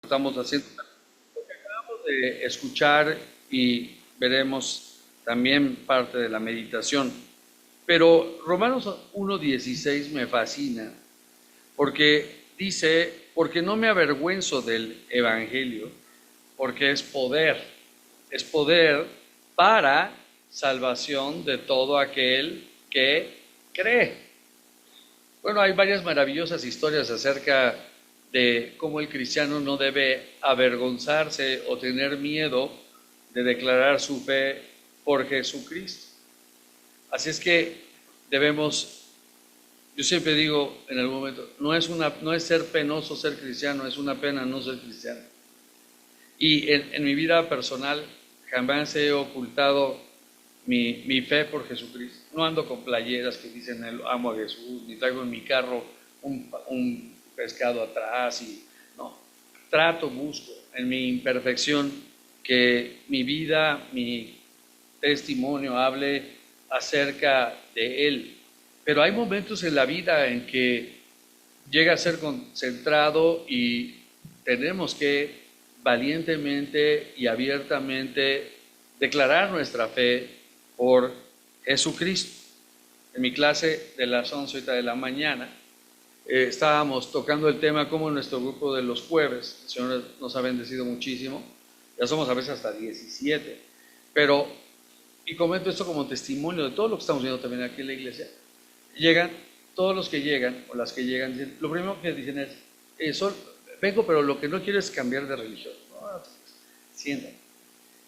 estamos haciendo. Acabamos de escuchar y veremos también parte de la meditación. Pero Romanos 1:16 me fascina porque dice, porque no me avergüenzo del Evangelio, porque es poder para salvación de todo aquel que cree. Bueno, hay varias maravillosas historias acerca de cómo el cristiano no debe avergonzarse o tener miedo de declarar su fe por Jesucristo. Así es que debemos, yo siempre digo en algún momento, no es ser penoso ser cristiano, es una pena no ser cristiano. Y en mi vida personal jamás he ocultado mi fe por Jesucristo. No ando con playeras que dicen amo a Jesús, ni traigo en mi carro un pescado atrás. No, busco en mi imperfección que mi vida, mi testimonio hable acerca de Él. Pero hay momentos en la vida en que llega a ser concentrado y tenemos que valientemente y abiertamente declarar nuestra fe por Jesucristo. En mi clase de las 11 de la mañana estábamos tocando el tema como en nuestro grupo de los jueves, el Señor nos ha bendecido muchísimo, ya somos a veces hasta 17, pero, y comento esto como testimonio de todo lo que estamos viendo también aquí en la iglesia, llegan, todos los que llegan, o las que llegan, dicen, lo primero que dicen es, vengo, pero lo que no quiero es cambiar de religión. No, sientan.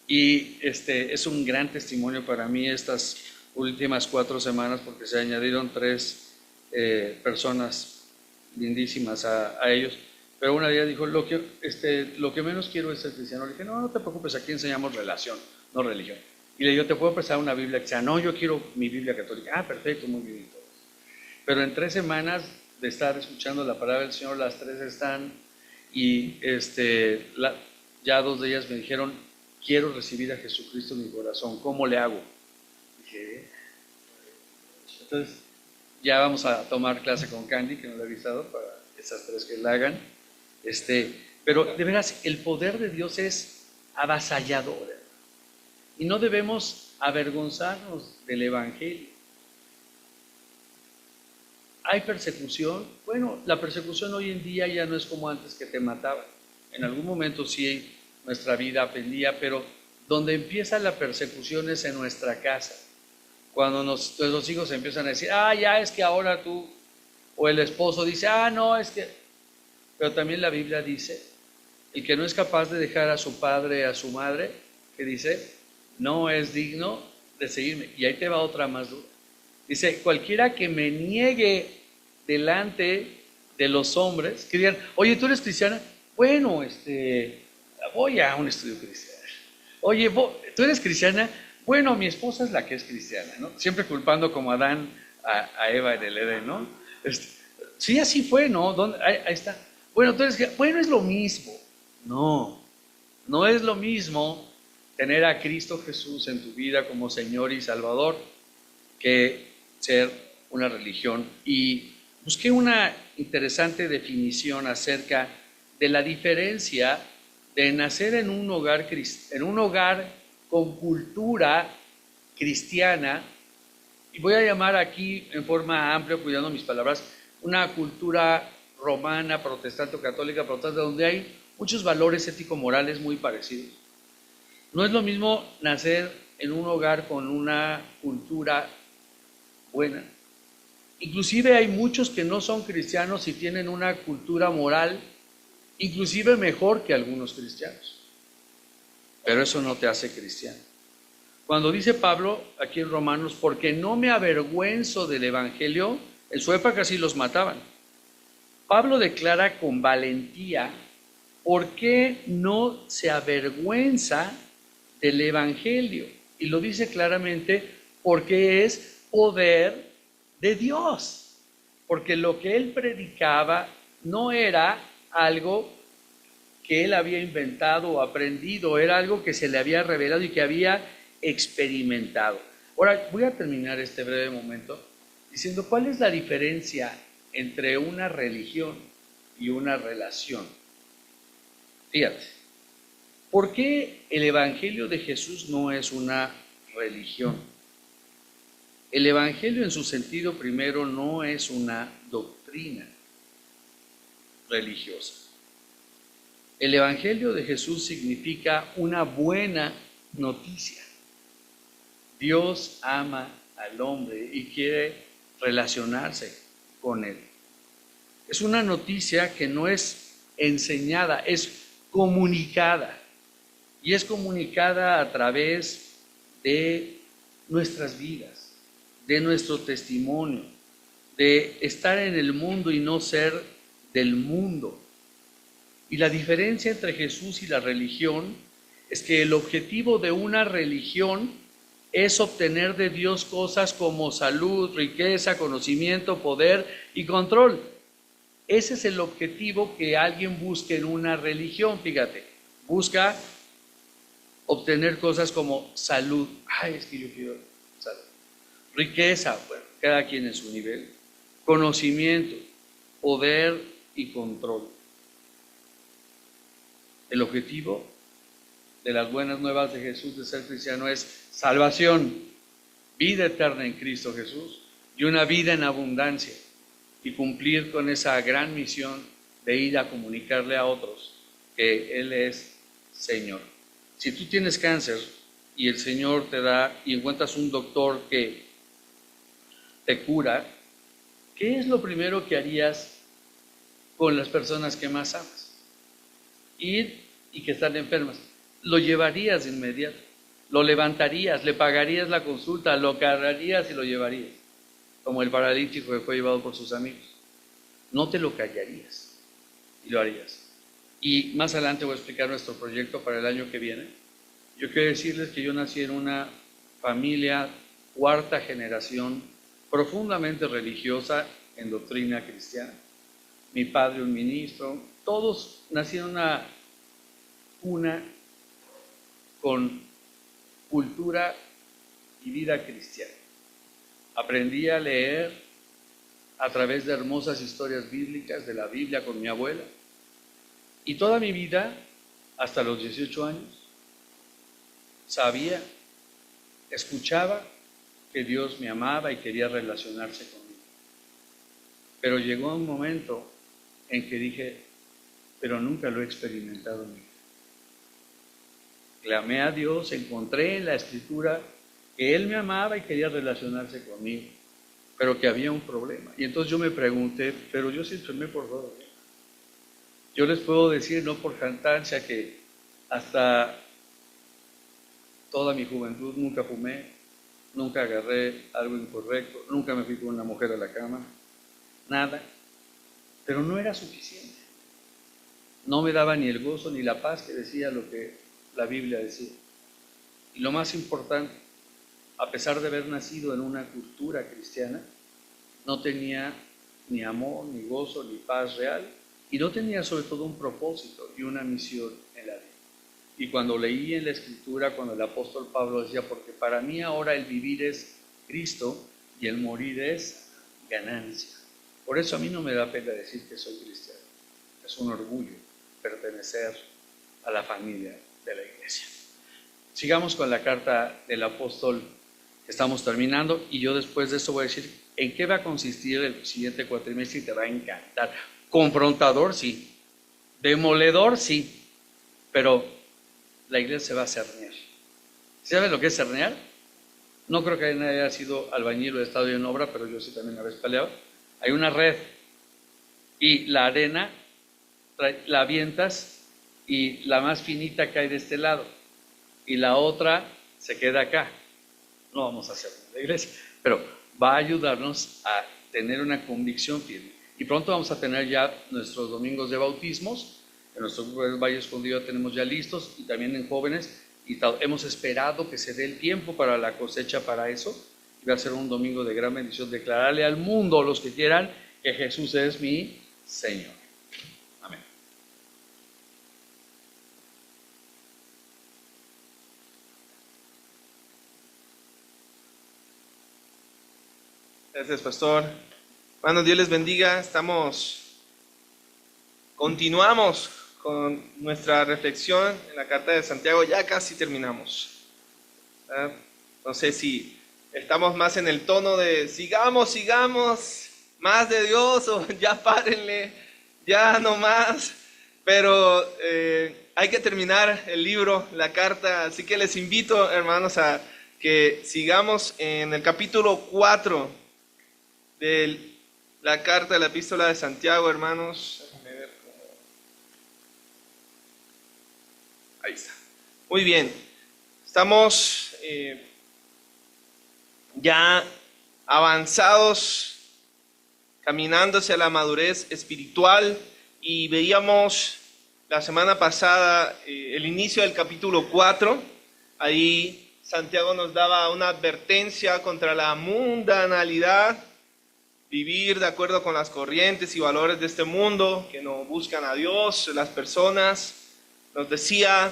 Y es un gran testimonio para mí estas últimas 4 semanas porque se añadieron 3 personas lindísimas a ellos. Pero una de ellas dijo, lo que menos quiero es ser cristiano. Le dije, no te preocupes, aquí enseñamos relación, no religión. Y le digo, ¿te puedo prestar una Biblia cristiana? No, yo quiero mi Biblia católica. Ah, perfecto, muy bien. Pero en 3 semanas de estar escuchando la palabra del Señor, las 3 están y ya 2 de ellas me dijeron, quiero recibir a Jesucristo en mi corazón, ¿cómo le hago? Dije, entonces ya vamos a tomar clase con Candy, que nos la ha avisado, para esas 3 que la hagan. Pero de veras, el poder de Dios es avasallador y no debemos avergonzarnos del Evangelio. ¿Hay persecución? Bueno, la persecución hoy en día ya no es como antes que te mataban. En algún momento sí nuestra vida pendía, pero donde empieza la persecución es en nuestra casa. Cuando nuestros hijos empiezan a decir, ya es que ahora tú, o el esposo dice, no, es que... Pero también la Biblia dice, el que no es capaz de dejar a su padre, a su madre, que dice, no es digno de seguirme. Y ahí te va otra más dura. Dice, cualquiera que me niegue delante de los hombres, que digan, oye, ¿tú eres cristiana? Bueno, voy a un estudio cristiano. Oye, ¿tú eres cristiana? Bueno, mi esposa es la que es cristiana, ¿no? Siempre culpando como Adán a Eva en el Edén, ¿no? Sí, así fue, ¿no? Ahí está. Bueno, bueno, es lo mismo. No, no es lo mismo tener a Cristo Jesús en tu vida como Señor y Salvador que ser una religión. Y busqué una interesante definición acerca de la diferencia de nacer en un hogar con cultura cristiana, y voy a llamar aquí en forma amplia, cuidando mis palabras, una cultura romana, protestante o católica, protestante, donde hay muchos valores ético-morales muy parecidos. No es lo mismo nacer en un hogar con una cultura buena. Inclusive hay muchos que no son cristianos y tienen una cultura moral inclusive mejor que algunos cristianos. Pero eso no te hace cristiano. Cuando dice Pablo aquí en Romanos, porque no me avergüenzo del Evangelio, en su época sí los mataban. Pablo declara con valentía por qué no se avergüenza del Evangelio. Y lo dice claramente porque es poder de Dios. Porque lo que él predicaba no era algo que él había inventado o aprendido, era algo que se le había revelado y que había experimentado. Ahora, voy a terminar este breve momento diciendo cuál es la diferencia entre una religión y una relación. Fíjate, ¿por qué el Evangelio de Jesús no es una religión? El Evangelio en su sentido primero no es una doctrina religiosa. El Evangelio de Jesús significa una buena noticia. Dios ama al hombre y quiere relacionarse con él. Es una noticia que no es enseñada, es comunicada. Y es comunicada a través de nuestras vidas, de nuestro testimonio, de estar en el mundo y no ser del mundo. Y la diferencia entre Jesús y la religión es que el objetivo de una religión es obtener de Dios cosas como salud, riqueza, conocimiento, poder y control. Ese es el objetivo que alguien busca en una religión, fíjate. Busca obtener cosas como salud. Ay, es que yo quiero salud. Riqueza, bueno, cada quien en su nivel. Conocimiento, poder y control. El objetivo de las buenas nuevas de Jesús de ser cristiano es salvación, vida eterna en Cristo Jesús y una vida en abundancia, y cumplir con esa gran misión de ir a comunicarle a otros que Él es Señor. Si tú tienes cáncer y el Señor te da y encuentras un doctor que te cura, ¿qué es lo primero que harías con las personas que más amas? Ir y que están enfermas. Lo llevarías de inmediato, lo levantarías, le pagarías la consulta, lo cargarías y lo llevarías, como el paralítico que fue llevado por sus amigos. No te lo callarías y lo harías. Y más adelante voy a explicar nuestro proyecto para el año que viene. Yo quiero decirles que yo nací en una familia cuarta generación profundamente religiosa en doctrina cristiana. Mi padre un ministro, todos nacieron en una cuna con cultura y vida cristiana. Aprendí a leer a través de hermosas historias bíblicas de la Biblia con mi abuela. Y toda mi vida, hasta los 18 años, sabía, escuchaba que Dios me amaba y quería relacionarse conmigo. Pero llegó un momento en que dije, pero nunca lo he experimentado en mi vida. Clamé a Dios, encontré en la Escritura que Él me amaba y quería relacionarse conmigo, pero que había un problema. Y entonces yo me pregunté, pero yo sí enfermé por todo. Yo les puedo decir, no por jactancia, que hasta toda mi juventud nunca fumé, nunca agarré algo incorrecto, nunca me fui con una mujer a la cama, nada. Pero no era suficiente. No me daba ni el gozo ni la paz que decía lo que la Biblia decía. Y lo más importante, a pesar de haber nacido en una cultura cristiana, no tenía ni amor, ni gozo, ni paz real, y no tenía sobre todo un propósito y una misión en la vida. Y cuando leí en la Escritura, cuando el apóstol Pablo decía, porque para mí ahora el vivir es Cristo y el morir es ganancia. Por eso a mí no me da pena decir que soy cristiano. Es un orgullo pertenecer a la familia de la iglesia. Sigamos con la carta del apóstol que estamos terminando, y yo después de esto voy a decir en qué va a consistir el siguiente cuatrimestre y te va a encantar. Confrontador, sí. Demoledor, sí. Pero la iglesia se va a cernear. ¿Sabes lo que es cernear? No creo que nadie haya sido albañil o estado en obra, pero yo sí también una vez peleado. Hay una red y la arena la avientas y la más finita cae de este lado y la otra se queda acá. No vamos a hacer la iglesia, pero va a ayudarnos a tener una convicción firme. Y pronto vamos a tener ya nuestros domingos de bautismos. En nuestro grupo del Valle Escondido tenemos ya listos, y también en jóvenes, y hemos esperado que se dé el tiempo para la cosecha para eso. Y va a ser un domingo de gran bendición, declararle al mundo, los que quieran, que Jesús es mi Señor. Amén. Gracias, pastor. Hermanos, Dios les bendiga. Continuamos con nuestra reflexión en la carta de Santiago. Ya casi terminamos. No sé si estamos más en el tono de sigamos, más de Dios, o ya párenle, ya no más. Pero hay que terminar el libro, la carta, así que les invito, hermanos, a que sigamos en el capítulo 4 de la carta de la epístola de Santiago, hermanos. Ahí está. Muy bien. Estamos ya avanzados, caminando hacia la madurez espiritual, y veíamos la semana pasada el inicio del capítulo 4. Ahí Santiago nos daba una advertencia contra la mundanalidad, vivir de acuerdo con las corrientes y valores de este mundo que no buscan a Dios, las personas. Nos decía,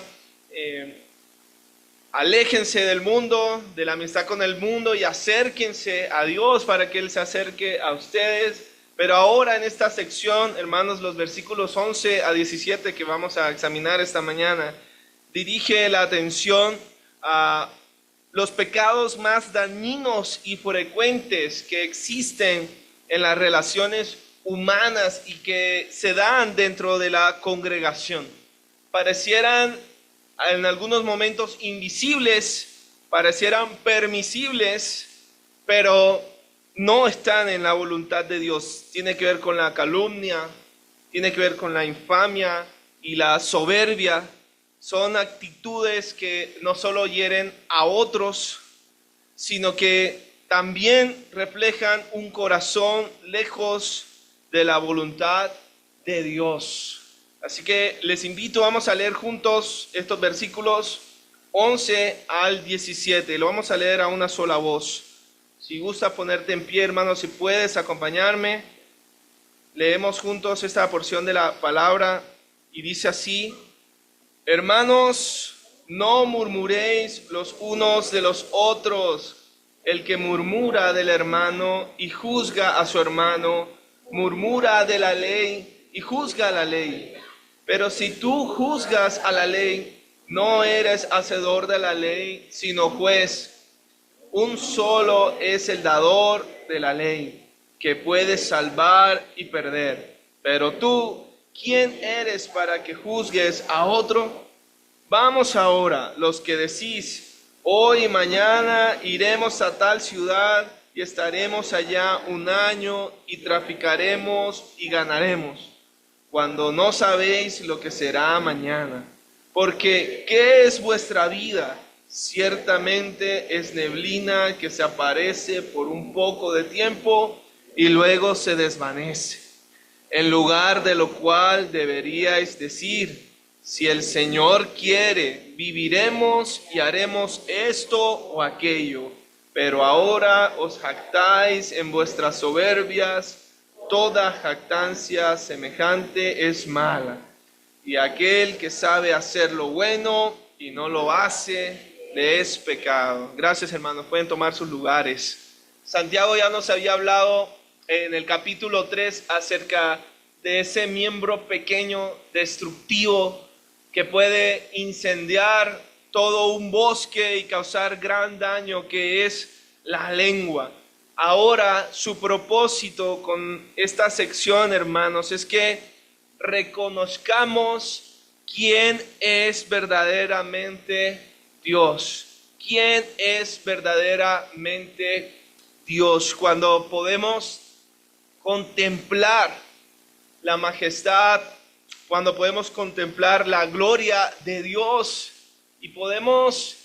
aléjense del mundo, de la amistad con el mundo, y acérquense a Dios para que Él se acerque a ustedes. Pero ahora en esta sección, hermanos, los versículos 11 a 17 que vamos a examinar esta mañana, dirige la atención a los pecados más dañinos y frecuentes que existen en las relaciones humanas y que se dan dentro de la congregación. Parecieran en algunos momentos invisibles, parecieran permisibles, pero no están en la voluntad de Dios. Tiene que ver con la calumnia, tiene que ver con la infamia y la soberbia. Son actitudes que no solo hieren a otros, sino que también reflejan un corazón lejos de la voluntad de Dios. Así que les invito, vamos a leer juntos estos versículos 11 al 17. Lo vamos a leer a una sola voz. Si gusta ponerte en pie, hermano, si puedes acompañarme. Leemos juntos esta porción de la palabra y dice así: hermanos, no murmuréis los unos de los otros. El que murmura del hermano y juzga a su hermano, murmura de la ley y juzga a la ley. Pero si tú juzgas a la ley, no eres hacedor de la ley, sino juez. Un solo es el dador de la ley, que puede salvar y perder. Pero tú, ¿quién eres para que juzgues a otro? Vamos ahora, los que decís, hoy y mañana iremos a tal ciudad y estaremos allá un año y traficaremos y ganaremos, cuando no sabéis lo que será mañana. Porque, ¿qué es vuestra vida? Ciertamente es neblina que se aparece por un poco de tiempo y luego se desvanece. En lugar de lo cual deberíais decir, si el Señor quiere, viviremos y haremos esto o aquello. Pero ahora os jactáis en vuestras soberbias. Toda jactancia semejante es mala. Y aquel que sabe hacer lo bueno y no lo hace, le es pecado. Gracias, hermanos. Pueden tomar sus lugares. Santiago ya nos había hablado en el capítulo 3 acerca de ese miembro pequeño, destructivo, que puede incendiar todo un bosque y causar gran daño, que es la lengua. Ahora, su propósito con esta sección, hermanos, es que reconozcamos quién es verdaderamente Dios. ¿Quién es verdaderamente Dios? Cuando podemos contemplar la majestad, cuando podemos contemplar la gloria de Dios y podemos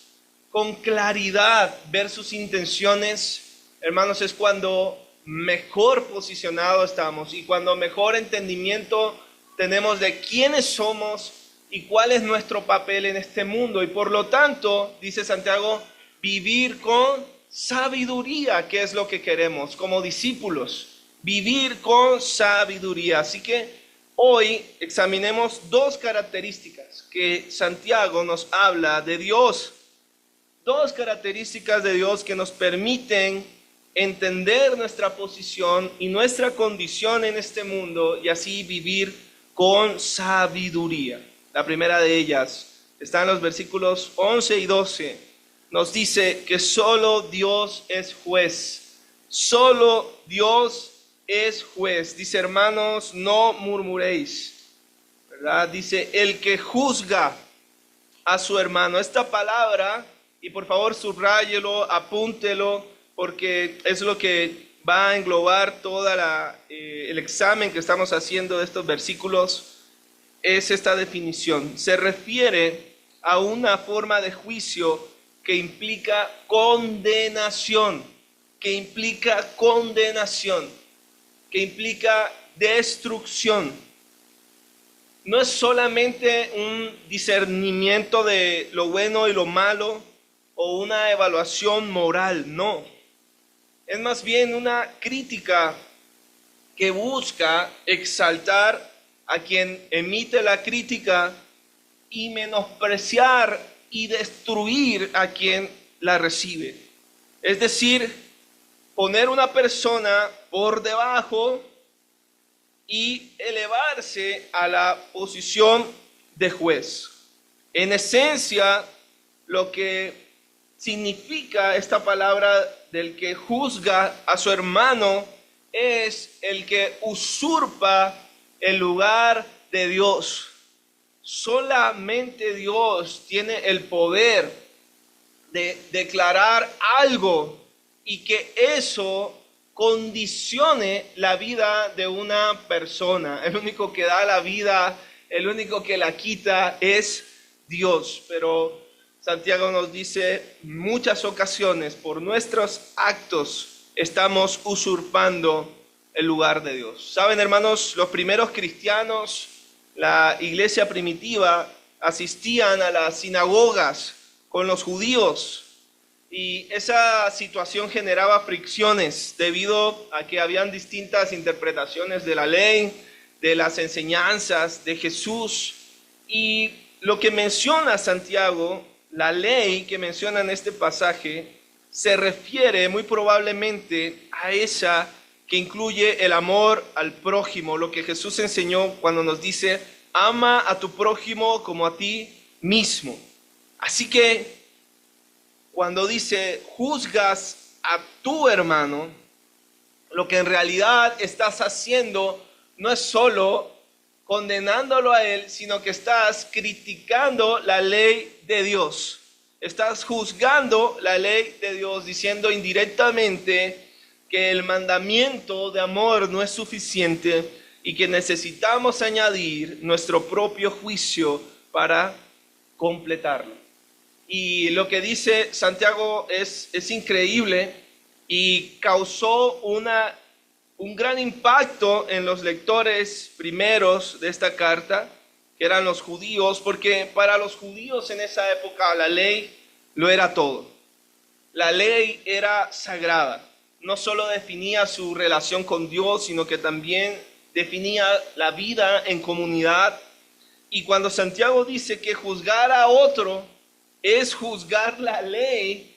con claridad ver sus intenciones, hermanos, es cuando mejor posicionados estamos y cuando mejor entendimiento tenemos de quiénes somos y cuál es nuestro papel en este mundo. Y por lo tanto, dice Santiago, vivir con sabiduría, que es lo que queremos como discípulos, vivir con sabiduría. Así que hoy examinemos dos características que Santiago nos habla de Dios, dos características de Dios que nos permiten entender nuestra posición y nuestra condición en este mundo y así vivir con sabiduría. La primera de ellas está en los versículos 11 y 12. Nos dice que solo Dios es juez. Solo Dios es juez. Dice, hermanos, no murmuréis, ¿verdad? Dice, el que juzga a su hermano. Esta palabra, y por favor subráyelo, apúntelo, porque es lo que va a englobar toda el examen que estamos haciendo de estos versículos, es esta definición. Se refiere a una forma de juicio que implica condenación, que implica destrucción. No es solamente un discernimiento de lo bueno y lo malo o una evaluación moral, no. Es más bien una crítica que busca exaltar a quien emite la crítica y menospreciar y destruir a quien la recibe. Es decir, poner una persona por debajo y elevarse a la posición de juez. En esencia, lo que significa esta palabra del que juzga a su hermano es el que usurpa el lugar de Dios. Solamente Dios tiene el poder de declarar algo y que eso condicione la vida de una persona. El único que da la vida, el único que la quita es Dios. Pero Santiago nos dice, en muchas ocasiones por nuestros actos estamos usurpando el lugar de Dios. Saben, hermanos, los primeros cristianos, la iglesia primitiva, asistían a las sinagogas con los judíos. Y esa situación generaba fricciones debido a que habían distintas interpretaciones de la ley, de las enseñanzas de Jesús. Y lo que menciona Santiago, la ley que menciona en este pasaje, se refiere muy probablemente a esa que incluye el amor al prójimo, lo que Jesús enseñó cuando nos dice, ama a tu prójimo como a ti mismo. Así que cuando dice, juzgas a tu hermano, lo que en realidad estás haciendo no es solo condenándolo a él, sino que estás criticando la ley de Dios. Estás juzgando la ley de Dios, diciendo indirectamente que el mandamiento de amor no es suficiente y que necesitamos añadir nuestro propio juicio para completarlo. Y lo que dice Santiago es increíble y causó un gran impacto en los lectores primeros de esta carta, que eran los judíos, porque para los judíos en esa época la ley lo era todo. La ley era sagrada. No solo definía su relación con Dios, sino que también definía la vida en comunidad. Y cuando Santiago dice que juzgar a otro es juzgar la ley,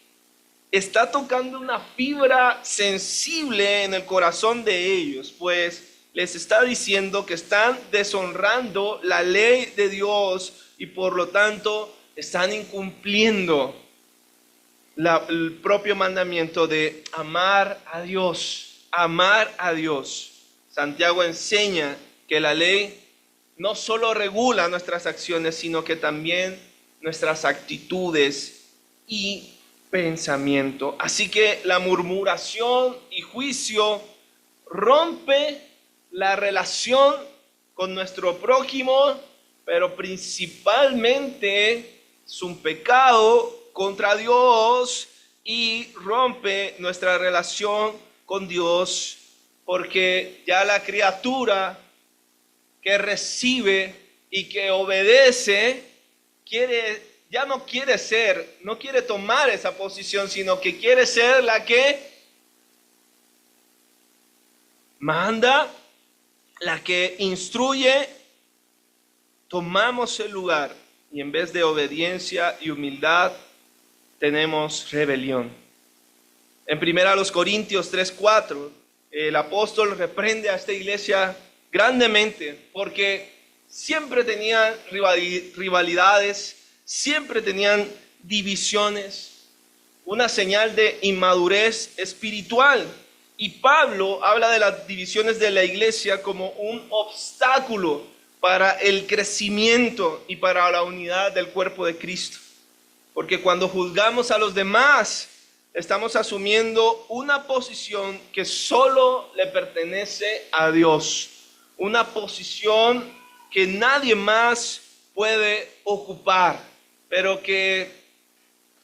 está tocando una fibra sensible en el corazón de ellos, pues les está diciendo que están deshonrando la ley de Dios y por lo tanto están incumpliendo el propio mandamiento de amar a Dios, amar a Dios. Santiago enseña que la ley no solo regula nuestras acciones, sino que también nuestras actitudes y pensamiento. Así que la murmuración y juicio rompe la relación con nuestro prójimo, pero principalmente es un pecado contra Dios y rompe nuestra relación con Dios, porque ya la criatura que recibe y que obedece no quiere tomar esa posición, sino que quiere ser la que manda, la que instruye. Tomamos el lugar y en vez de obediencia y humildad tenemos rebelión. En 1 Corintios 3:4 el apóstol reprende a esta iglesia grandemente porque siempre tenían rivalidades, siempre tenían divisiones, una señal de inmadurez espiritual. Y Pablo habla de las divisiones de la iglesia como un obstáculo para el crecimiento y para la unidad del cuerpo de Cristo. Porque cuando juzgamos a los demás, estamos asumiendo una posición que solo le pertenece a Dios. Una posición que nadie más puede ocupar, pero que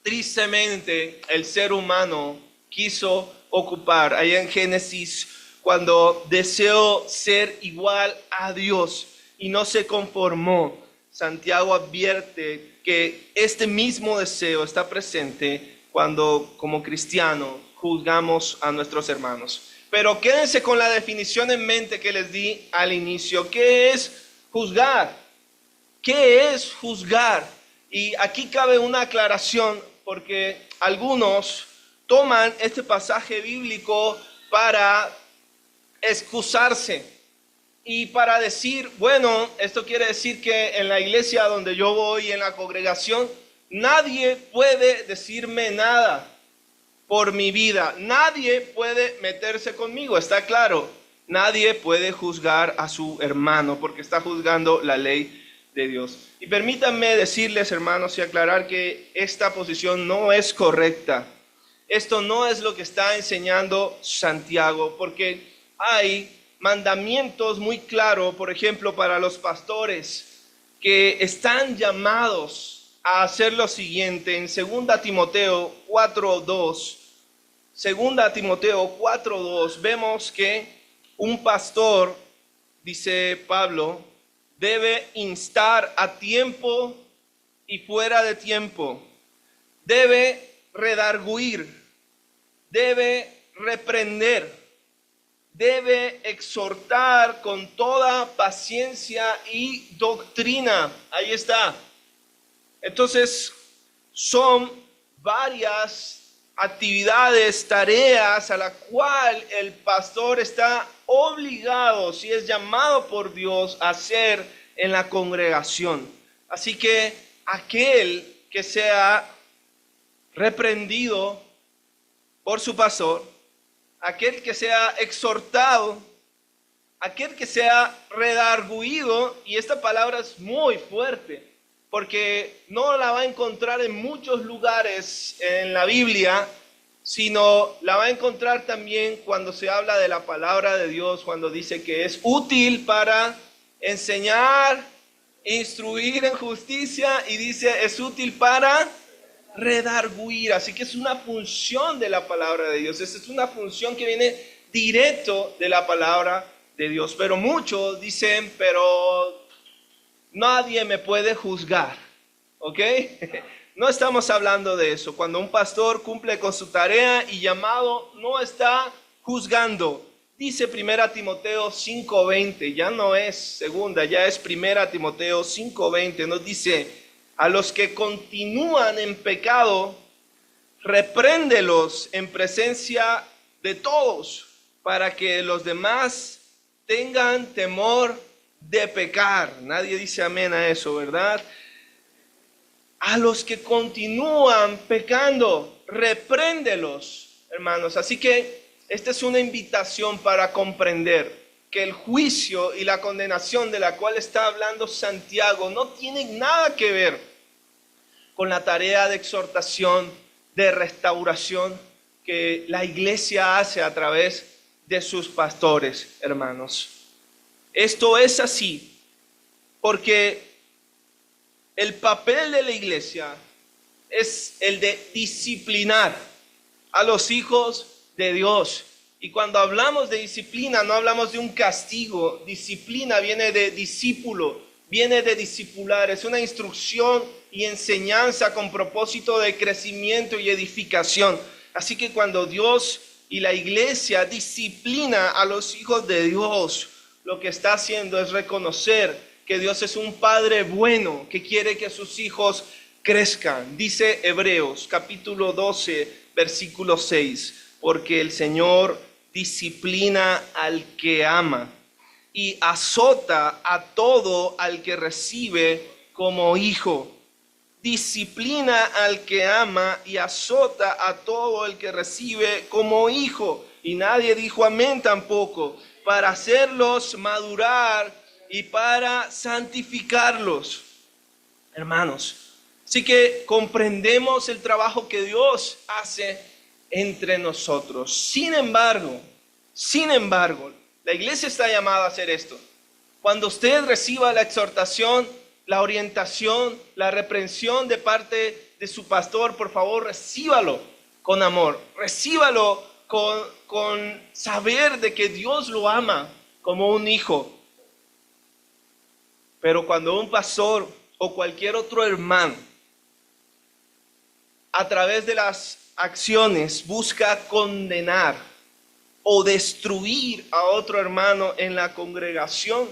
tristemente el ser humano quiso ocupar. Allá en Génesis, cuando deseó ser igual a Dios y no se conformó, Santiago advierte que este mismo deseo está presente cuando como cristianos juzgamos a nuestros hermanos. Pero quédense con la definición en mente que les di al inicio. ¿Qué es juzgar? ¿Qué es juzgar? Y aquí cabe una aclaración, porque algunos toman este pasaje bíblico para excusarse y para decir, bueno, esto quiere decir que en la iglesia donde yo voy, en la congregación, nadie puede decirme nada por mi vida, nadie puede meterse conmigo, está claro, nadie puede juzgar a su hermano porque está juzgando la ley de Dios. Y permítanme decirles, hermanos, y aclarar que esta posición no es correcta. Esto no es lo que está enseñando Santiago, porque hay mandamientos muy claros, por ejemplo, para los pastores, que están llamados a hacer lo siguiente. En 2 Timoteo 4:2, 2 Timoteo 4:2, vemos que un pastor, dice Pablo, debe instar a tiempo y fuera de tiempo, debe redarguir, debe reprender, debe exhortar con toda paciencia y doctrina. Ahí está. Entonces, son varias actividades, tareas a la cual el pastor está obligado, si es llamado por Dios, a hacer en la congregación. Así que aquel que sea reprendido por su pastor, aquel que sea exhortado, aquel que sea redarguido, y esta palabra es muy fuerte, porque no la va a encontrar en muchos lugares en la Biblia, sino la va a encontrar también cuando se habla de la palabra de Dios, cuando dice que es útil para enseñar, instruir en justicia, y dice es útil para redarguir. Así que es una función de la palabra de Dios. Esa es una función que viene directo de la palabra de Dios. Pero muchos dicen, pero nadie me puede juzgar, ¿ok? No estamos hablando de eso. Cuando un pastor cumple con su tarea y llamado, no está juzgando. Dice 1 Timoteo 5:20, ya no es segunda, ya es 1 Timoteo 5:20, nos dice: a los que continúan en pecado, repréndelos en presencia de todos, para que los demás tengan temor de pecar. Nadie dice amén a eso, ¿verdad? A los que continúan pecando, repréndelos, hermanos. Así que esta es una invitación para comprender que el juicio y la condenación de la cual está hablando Santiago no tienen nada que ver con la tarea de exhortación, de restauración que la iglesia hace a través de sus pastores, hermanos. Esto es así porque el papel de la iglesia es el de disciplinar a los hijos de Dios. Y cuando hablamos de disciplina, no hablamos de un castigo. Disciplina viene de discípulo, viene de discipular. Es una instrucción y enseñanza con propósito de crecimiento y edificación. Así que cuando Dios y la iglesia disciplina a los hijos de Dios, lo que está haciendo es reconocer que Dios es un Padre bueno, que quiere que sus hijos crezcan. Dice Hebreos capítulo 12, versículo 6, porque el Señor disciplina al que ama y azota a todo al que recibe como hijo. Disciplina al que ama y azota a todo el que recibe como hijo. Y nadie dijo amén tampoco, para hacerlos madurar y para santificarlos. Hermanos, así que comprendemos el trabajo que Dios hace entre nosotros. Sin embargo, la iglesia está llamada a hacer esto. Cuando usted reciba la exhortación, la orientación, la reprensión de parte de su pastor, por favor, recíbalo con amor, recíbalo con saber de que Dios lo ama como un hijo. Pero cuando un pastor o cualquier otro hermano, a través de las acciones, busca condenar o destruir a otro hermano en la congregación,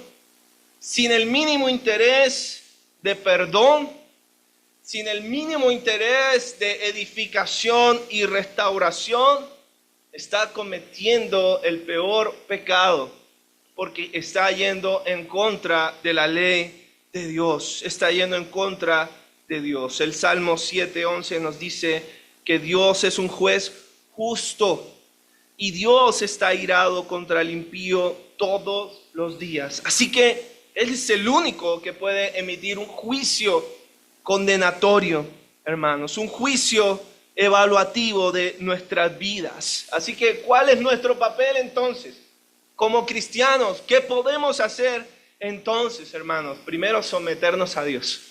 sin el mínimo interés de perdón, sin el mínimo interés de edificación y restauración, está cometiendo el peor pecado, porque está yendo en contra de la ley de Dios, está yendo en contra de Dios. El Salmo 7:11 nos dice que Dios es un juez justo y Dios está airado contra el impío todos los días. Así que Él es el único que puede emitir un juicio condenatorio, hermanos, un juicio evaluativo de nuestras vidas. Así que, ¿cuál es nuestro papel entonces? Como cristianos, ¿qué podemos hacer entonces, hermanos? Primero, someternos a Dios.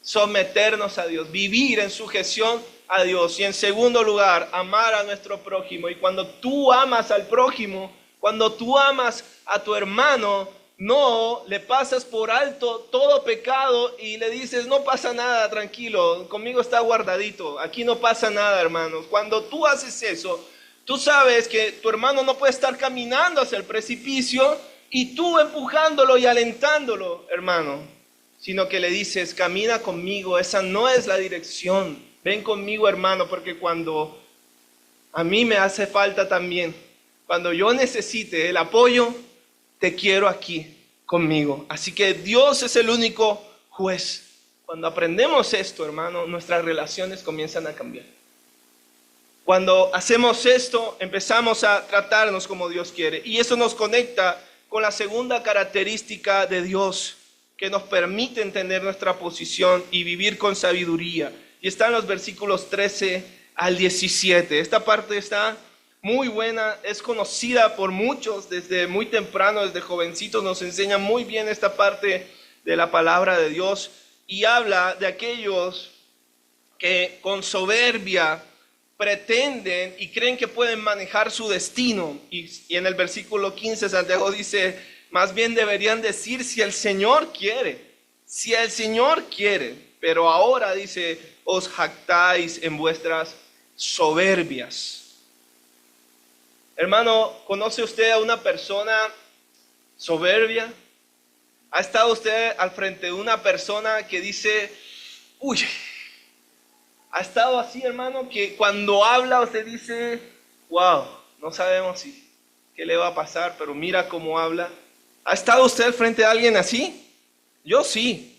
Someternos a Dios, vivir en sujeción a Dios. Y en segundo lugar, amar a nuestro prójimo. Y cuando tú amas al prójimo, cuando tú amas a tu hermano, no le pasas por alto todo pecado y le dices, no pasa nada, tranquilo, conmigo está guardadito, aquí no pasa nada, hermanos. Cuando tú haces eso, tú sabes que tu hermano no puede estar caminando hacia el precipicio y tú empujándolo y alentándolo, hermano, sino que le dices, camina conmigo, esa no es la dirección, ven conmigo, hermano, porque cuando a mí me hace falta también, cuando yo necesite el apoyo, te quiero aquí conmigo. Así que Dios es el único juez. Cuando aprendemos esto, hermano, nuestras relaciones comienzan a cambiar. Cuando hacemos esto, empezamos a tratarnos como Dios quiere. Y eso nos conecta con la segunda característica de Dios, que nos permite entender nuestra posición y vivir con sabiduría. Y está en los versículos 13 al 17. Esta parte está muy buena, es conocida por muchos desde muy temprano, desde jovencitos nos enseña muy bien esta parte de la palabra de Dios y habla de aquellos que con soberbia pretenden y creen que pueden manejar su destino. Y en el versículo 15 Santiago dice, más bien deberían decir si el Señor quiere, pero ahora dice, os jactáis en vuestras soberbias. Hermano, ¿conoce usted a una persona soberbia? ¿Ha estado usted al frente de una persona que dice, uy, ha estado así, hermano, que cuando habla usted dice, wow, no sabemos qué le va a pasar, pero mira cómo habla? ¿Ha estado usted al frente de alguien así? Yo sí,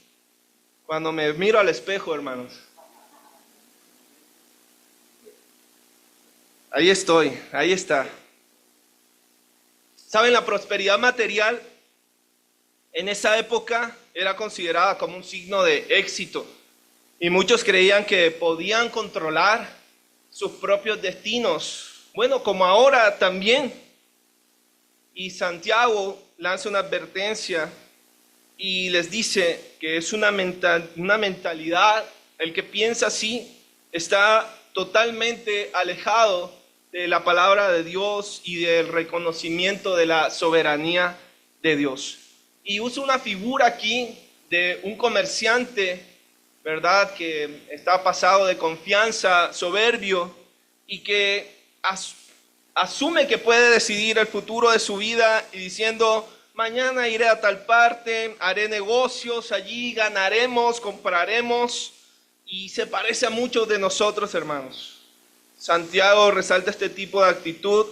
cuando me miro al espejo, hermanos. Ahí estoy, ahí está. ¿Saben? La prosperidad material en esa época era considerada como un signo de éxito. Y muchos creían que podían controlar sus propios destinos. Bueno, como ahora también. Y Santiago lanza una advertencia y les dice que es una mentalidad, el que piensa así está totalmente alejado de la palabra de Dios y del reconocimiento de la soberanía de Dios. Y uso una figura aquí de un comerciante, ¿verdad?, que está pasado de confianza, soberbio, y que asume que puede decidir el futuro de su vida y diciendo, mañana iré a tal parte, haré negocios allí, ganaremos, compraremos, y se parece a muchos de nosotros, hermanos. Santiago resalta este tipo de actitud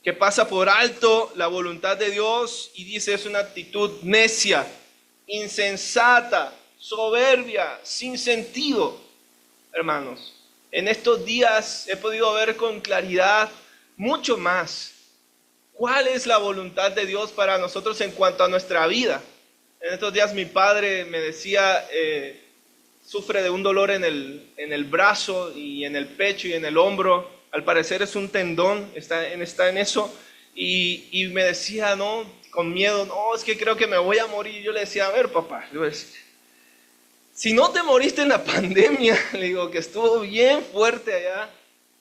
que pasa por alto la voluntad de Dios y dice es una actitud necia, insensata, soberbia, sin sentido. Hermanos, en estos días he podido ver con claridad mucho más cuál es la voluntad de Dios para nosotros en cuanto a nuestra vida. En estos días mi padre me decía, sufre de un dolor en el brazo y en el pecho y en el hombro. Al parecer es un tendón, está en eso. Y me decía, no, con miedo, no, es que creo que me voy a morir. Yo le decía, a ver, papá, le voy a decir, si no te moriste en la pandemia, le digo, que estuvo bien fuerte allá.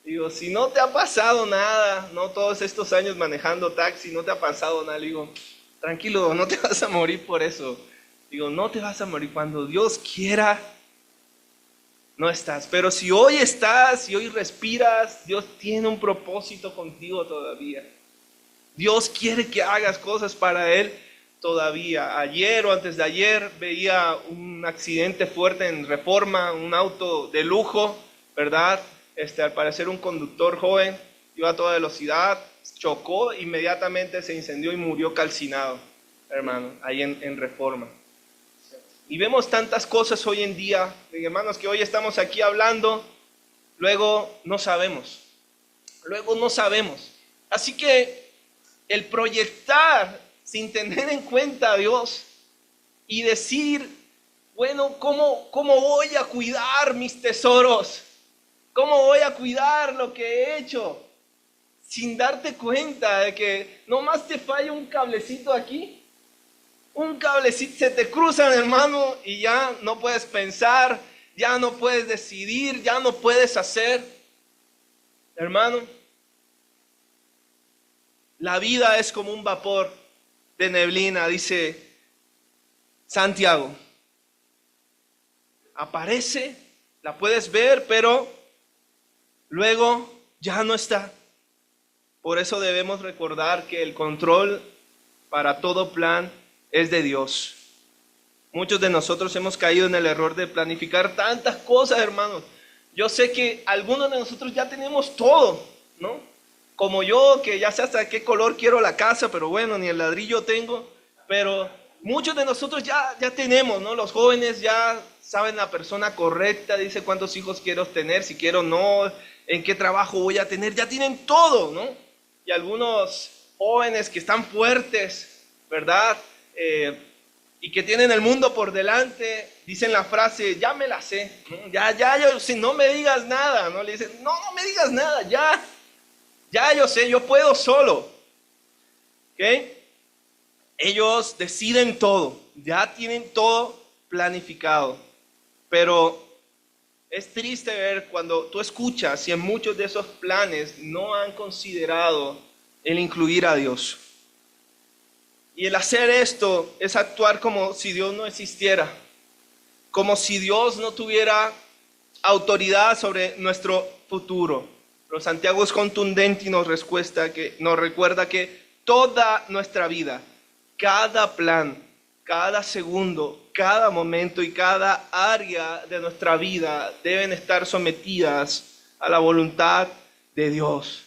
Digo, si no te ha pasado nada, no todos estos años manejando taxi, no te ha pasado nada. Le digo, tranquilo, no te vas a morir por eso. Digo, no te vas a morir. Cuando Dios quiera, no estás. Pero si hoy estás, si hoy respiras, Dios tiene un propósito contigo todavía. Dios quiere que hagas cosas para Él todavía. Ayer o antes de ayer veía un accidente fuerte en Reforma, un auto de lujo, ¿verdad? Al parecer un conductor joven iba a toda velocidad, chocó, inmediatamente se incendió y murió calcinado, hermano, ahí en Reforma. Y vemos tantas cosas hoy en día, hermanos, que hoy estamos aquí hablando, luego no sabemos. Así que el proyectar sin tener en cuenta a Dios y decir, bueno, ¿cómo voy a cuidar mis tesoros? ¿Cómo voy a cuidar lo que he hecho? Sin darte cuenta de que nomás te falla un cablecito aquí. Un cablecito se te cruza, hermano, y ya no puedes pensar, ya no puedes decidir, ya no puedes hacer. Hermano, la vida es como un vapor de neblina, dice Santiago. Aparece, la puedes ver, pero luego ya no está. Por eso debemos recordar que el control para todo plan es de Dios. Muchos de nosotros hemos caído en el error de planificar tantas cosas, hermanos. Yo sé que algunos de nosotros ya tenemos todo, ¿no? Como yo, que ya sé hasta qué color quiero la casa, pero bueno, ni el ladrillo tengo. Pero muchos de nosotros ya tenemos, ¿no? Los jóvenes ya saben la persona correcta, dice cuántos hijos quiero tener, si quiero no, en qué trabajo voy a tener, ya tienen todo, ¿no? Y algunos jóvenes que están fuertes, ¿verdad? Y que tienen el mundo por delante, dicen la frase, ya me la sé, ¿no? Yo, si no me digas nada, ¿no? Le dicen, no me digas nada, ya yo sé, yo puedo solo, ¿ok? Ellos deciden todo, ya tienen todo planificado, pero es triste ver cuando tú escuchas y en muchos de esos planes no han considerado el incluir a Dios. Y el hacer esto es actuar como si Dios no existiera, como si Dios no tuviera autoridad sobre nuestro futuro. Pero Santiago es contundente y nos recuerda que toda nuestra vida, cada plan, cada segundo, cada momento y cada área de nuestra vida deben estar sometidas a la voluntad de Dios.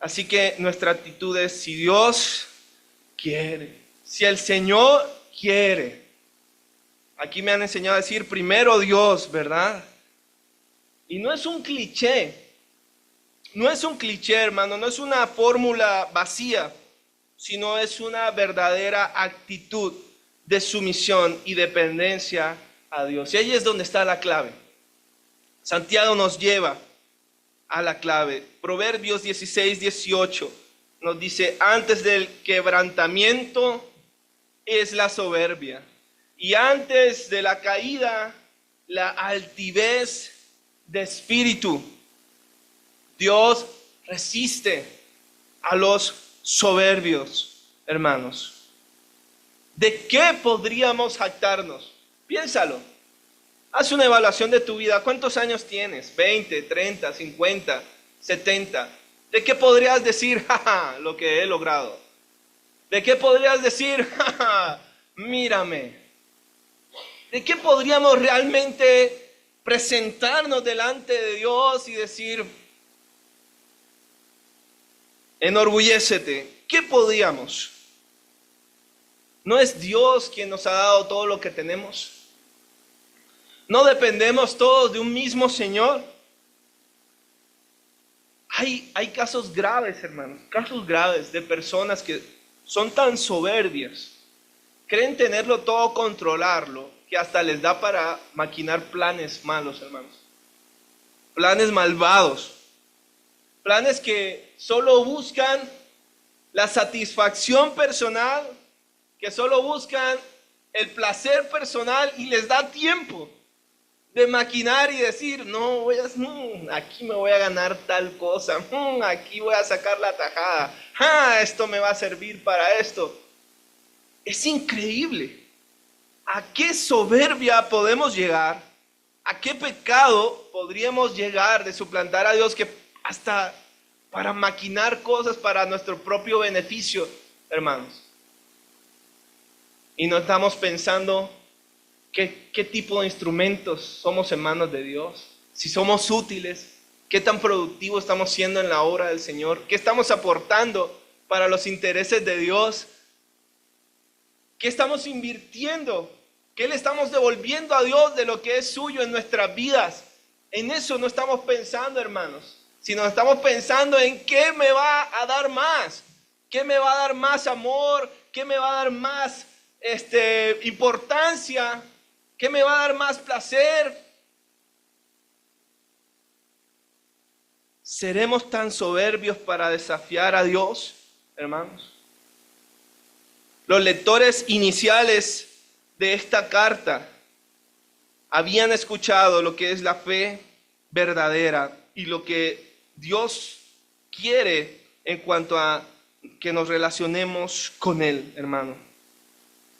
Así que nuestra actitud es, si Dios quiere, si el Señor quiere. Aquí me han enseñado a decir primero Dios, ¿verdad? Y no es un cliché, hermano, no es una fórmula vacía, sino es una verdadera actitud de sumisión y dependencia a Dios. Y ahí es donde está la clave. Santiago nos lleva a la clave. Proverbios 16:18 nos dice, antes del quebrantamiento es la soberbia, y antes de la caída, la altivez de espíritu. Dios resiste a los soberbios, hermanos. ¿De qué podríamos jactarnos? Piénsalo. Haz una evaluación de tu vida. ¿Cuántos años tienes? 20, 30, 50, 70. ¿De qué podrías decir, jaja, lo que he logrado? ¿De qué podrías decir, jaja, mírame? ¿De qué podríamos realmente presentarnos delante de Dios y decir, enorgullécete. ¿Qué podíamos? ¿No es Dios quien nos ha dado todo lo que tenemos? ¿No dependemos todos de un mismo Señor? Hay casos graves, hermanos, casos graves de personas que son tan soberbias, creen tenerlo todo, controlarlo, que hasta les da para maquinar planes malos, hermanos. Planes malvados. Planes que solo buscan la satisfacción personal, que solo buscan el placer personal y les da tiempo de maquinar y decir, no, aquí me voy a ganar tal cosa, aquí voy a sacar la tajada, esto me va a servir para esto. Es increíble. ¿A qué soberbia podemos llegar? ¿A qué pecado podríamos llegar de suplantar a Dios que hasta para maquinar cosas para nuestro propio beneficio, hermanos? Y no estamos pensando qué tipo de instrumentos somos en manos de Dios, si somos útiles, qué tan productivos estamos siendo en la obra del Señor, qué estamos aportando para los intereses de Dios, qué estamos invirtiendo, qué le estamos devolviendo a Dios de lo que es suyo en nuestras vidas. En eso no estamos pensando, hermanos, sino estamos pensando en qué me va a dar más, qué me va a dar más amor, qué me va a dar más importancia, qué me va a dar más placer. ¿Seremos tan soberbios para desafiar a Dios, hermanos? Los lectores iniciales de esta carta habían escuchado lo que es la fe verdadera y lo que Dios quiere en cuanto a que nos relacionemos con Él, hermano.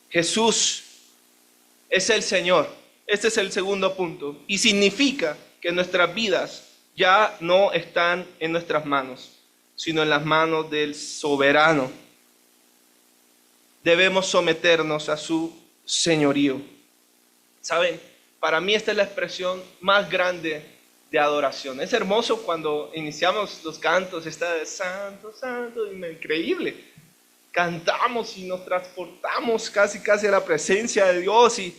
Jesús es el Señor. Este es el segundo punto. Y significa que nuestras vidas ya no están en nuestras manos, sino en las manos del soberano. Debemos someternos a su señorío. ¿Saben? Para mí esta es la expresión más grande de adoración. Es hermoso cuando iniciamos los cantos, está de santo, santo, increíble. Cantamos y nos transportamos casi a la presencia de Dios y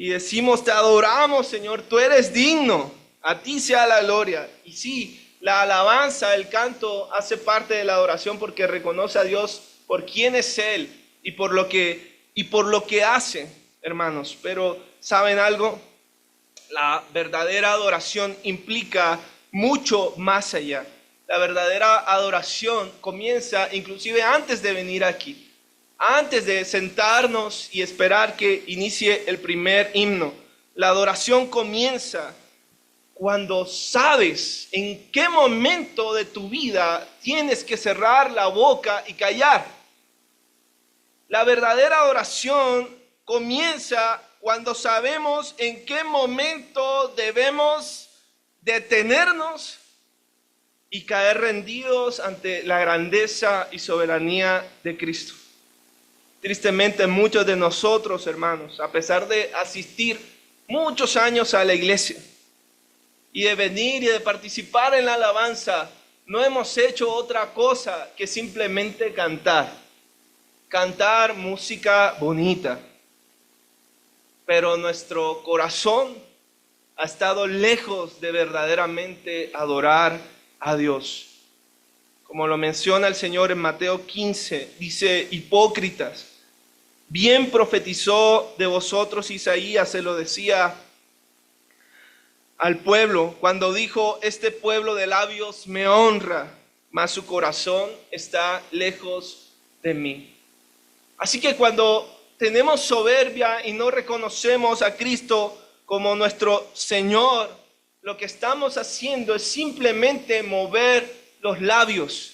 decimos, te adoramos, Señor, tú eres digno, a ti sea la gloria. Y sí, la alabanza, el canto hace parte de la adoración porque reconoce a Dios por quién es Él y por lo que hace, hermanos. Pero, ¿saben algo? La verdadera adoración implica mucho más allá. La verdadera adoración comienza inclusive antes de venir aquí, antes de sentarnos y esperar que inicie el primer himno. La adoración comienza cuando sabes en qué momento de tu vida tienes que cerrar la boca y callar. La verdadera adoración comienza cuando sabemos en qué momento debemos detenernos y caer rendidos ante la grandeza y soberanía de Cristo. Tristemente, muchos de nosotros, hermanos, a pesar de asistir muchos años a la iglesia y de venir y de participar en la alabanza, no hemos hecho otra cosa que simplemente cantar música bonita. Pero nuestro corazón ha estado lejos de verdaderamente adorar a Dios. Como lo menciona el Señor en Mateo 15, dice, hipócritas, bien profetizó de vosotros Isaías, se lo decía al pueblo, cuando dijo, este pueblo de labios me honra, mas su corazón está lejos de mí. Así que cuando tenemos soberbia y no reconocemos a Cristo como nuestro Señor, lo que estamos haciendo es simplemente mover los labios,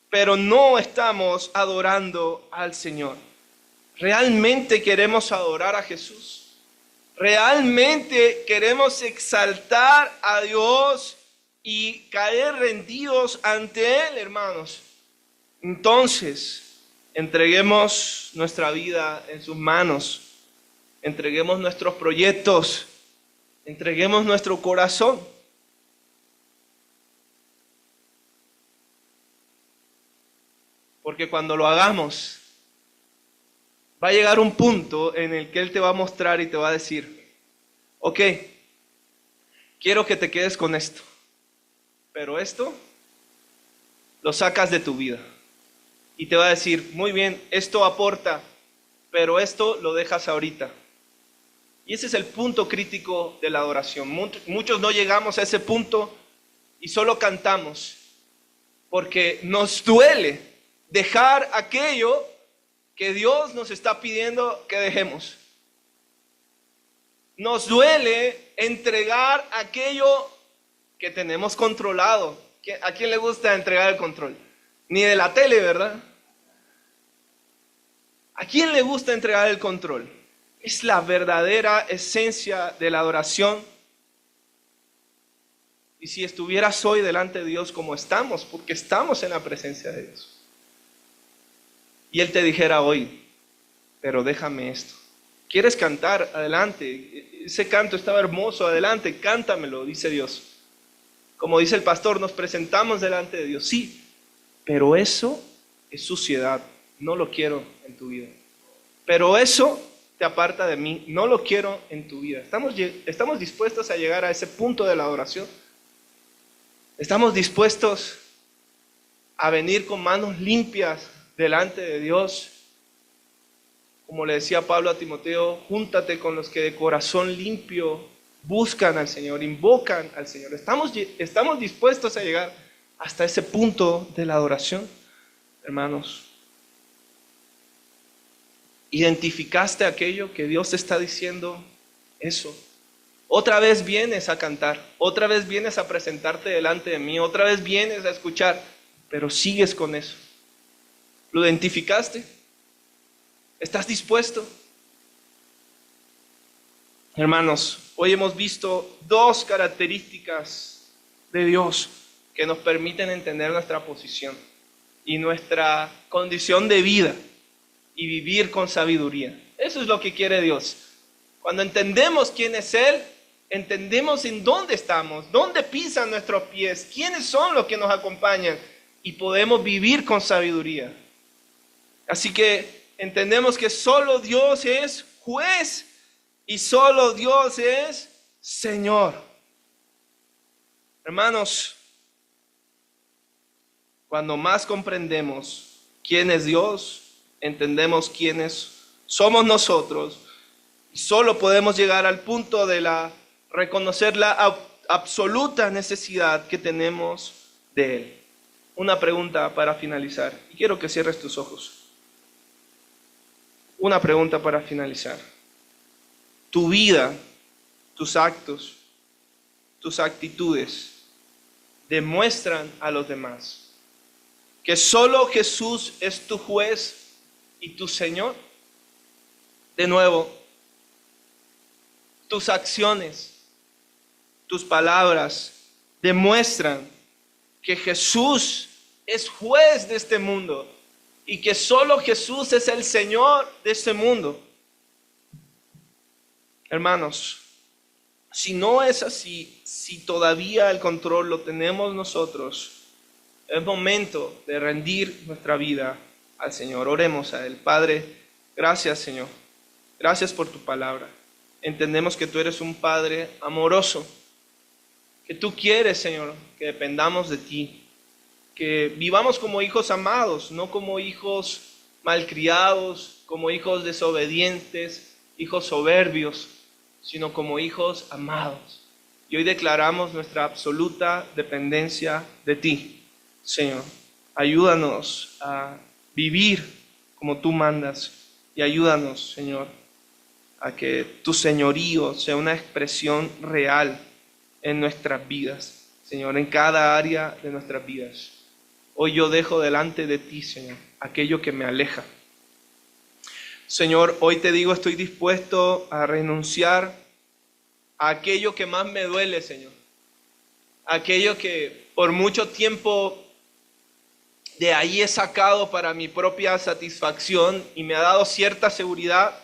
pero no estamos adorando al Señor. ¿Realmente queremos adorar a Jesús? ¿Realmente queremos exaltar a Dios y caer rendidos ante Él, hermanos? Entonces, entreguemos nuestra vida en sus manos, entreguemos nuestros proyectos, entreguemos nuestro corazón. Porque cuando lo hagamos, va a llegar un punto en el que Él te va a mostrar y te va a decir, ok, quiero que te quedes con esto, pero esto lo sacas de tu vida. Y te va a decir, muy bien, esto aporta, pero esto lo dejas ahorita. Y ese es el punto crítico de la adoración. Muchos no llegamos a ese punto y solo cantamos porque nos duele dejar aquello que Dios nos está pidiendo que dejemos. Nos duele entregar aquello que tenemos controlado. ¿A quién le gusta entregar el control? Ni de la tele, ¿verdad? ¿A quién le gusta entregar el control? Es la verdadera esencia de la adoración. Y si estuvieras hoy delante de Dios como estamos, porque estamos en la presencia de Dios, y Él te dijera hoy, pero déjame esto. ¿Quieres cantar? Adelante. Ese canto estaba hermoso, adelante, cántamelo, dice Dios. Como dice el pastor, nos presentamos delante de Dios. Sí, pero eso es suciedad, no lo quiero en tu vida. Pero eso te aparta de mí, no lo quiero en tu vida. ¿Estamos dispuestos a llegar a ese punto de la adoración? ¿Estamos dispuestos a venir con manos limpias delante de Dios? Como le decía Pablo a Timoteo, júntate con los que de corazón limpio buscan al Señor, invocan al Señor. ¿Estamos dispuestos a llegar hasta ese punto de la adoración, hermanos? ¿Identificaste aquello que Dios te está diciendo? Eso. Otra vez vienes a cantar, otra vez vienes a presentarte delante de mí, otra vez vienes a escuchar, pero sigues con eso. ¿Lo identificaste? ¿Estás dispuesto? Hermanos, hoy hemos visto dos características de Dios que nos permiten entender nuestra posición y nuestra condición de vida y vivir con sabiduría. Eso es lo que quiere Dios. Cuando entendemos quién es Él, entendemos en dónde estamos, dónde pisan nuestros pies, quiénes son los que nos acompañan y podemos vivir con sabiduría. Así que entendemos que solo Dios es juez y solo Dios es Señor. Hermanos, cuando más comprendemos quién es Dios, entendemos quiénes somos nosotros y solo podemos llegar al punto de reconocer la absoluta necesidad que tenemos de Él. Una pregunta para finalizar, y quiero que cierres tus ojos. Una pregunta para finalizar. Tu vida, tus actos, tus actitudes demuestran a los demás que solo Jesús es tu juez y tu Señor. De nuevo, tus acciones, tus palabras demuestran que Jesús es juez de este mundo y que solo Jesús es el Señor de este mundo. Hermanos, si no es así, si todavía el control lo tenemos nosotros, es momento de rendir nuestra vida al Señor. Oremos a Él. Padre, gracias, Señor. Gracias por tu palabra. Entendemos que tú eres un Padre amoroso, que tú quieres, Señor, que dependamos de ti, que vivamos como hijos amados, no como hijos malcriados, como hijos desobedientes, hijos soberbios, sino como hijos amados. Y hoy declaramos nuestra absoluta dependencia de ti, Señor. Ayúdanos a vivir como tú mandas y ayúdanos, Señor, a que tu señorío sea una expresión real en nuestras vidas, Señor, en cada área de nuestras vidas. Hoy yo dejo delante de ti, Señor, aquello que me aleja. Señor, hoy te digo, estoy dispuesto a renunciar a aquello que más me duele, Señor. Aquello que por mucho tiempo de ahí he sacado para mi propia satisfacción y me ha dado cierta seguridad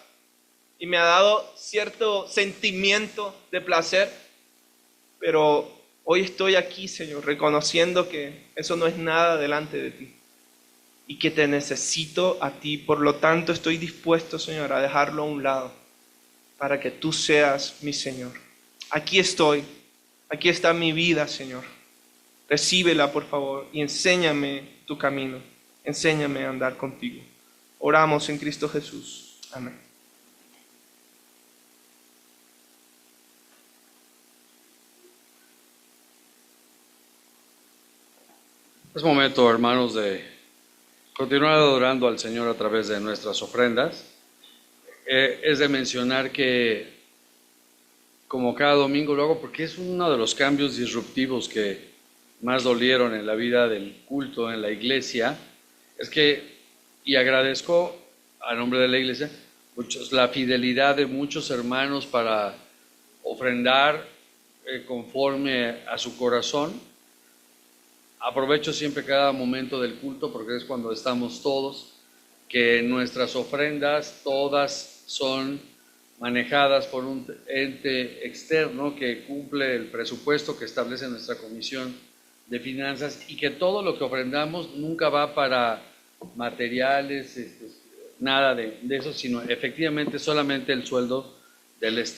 y me ha dado cierto sentimiento de placer. Pero hoy estoy aquí, Señor, reconociendo que eso no es nada delante de ti. y que te necesito a ti. Por lo tanto, estoy dispuesto, Señor, a dejarlo a un lado para que tú seas mi Señor. Aquí estoy, aquí está mi vida, Señor. Recíbela, por favor, y enséñame tu camino. Enséñame a andar contigo. Oramos en Cristo Jesús. Amén. Es momento, hermanos, de continuar adorando al Señor a través de nuestras ofrendas. Es de mencionar que, como cada domingo lo hago, porque es uno de los cambios disruptivos que más dolieron en la vida del culto en la iglesia, es que, y agradezco a nombre de la iglesia, la fidelidad de muchos hermanos para ofrendar conforme a su corazón. Aprovecho siempre cada momento del culto porque es cuando estamos todos, que nuestras ofrendas todas son manejadas por un ente externo que cumple el presupuesto que establece nuestra comisión de finanzas, y que todo lo que ofrendamos nunca va para materiales, nada de eso, sino efectivamente solamente el sueldo del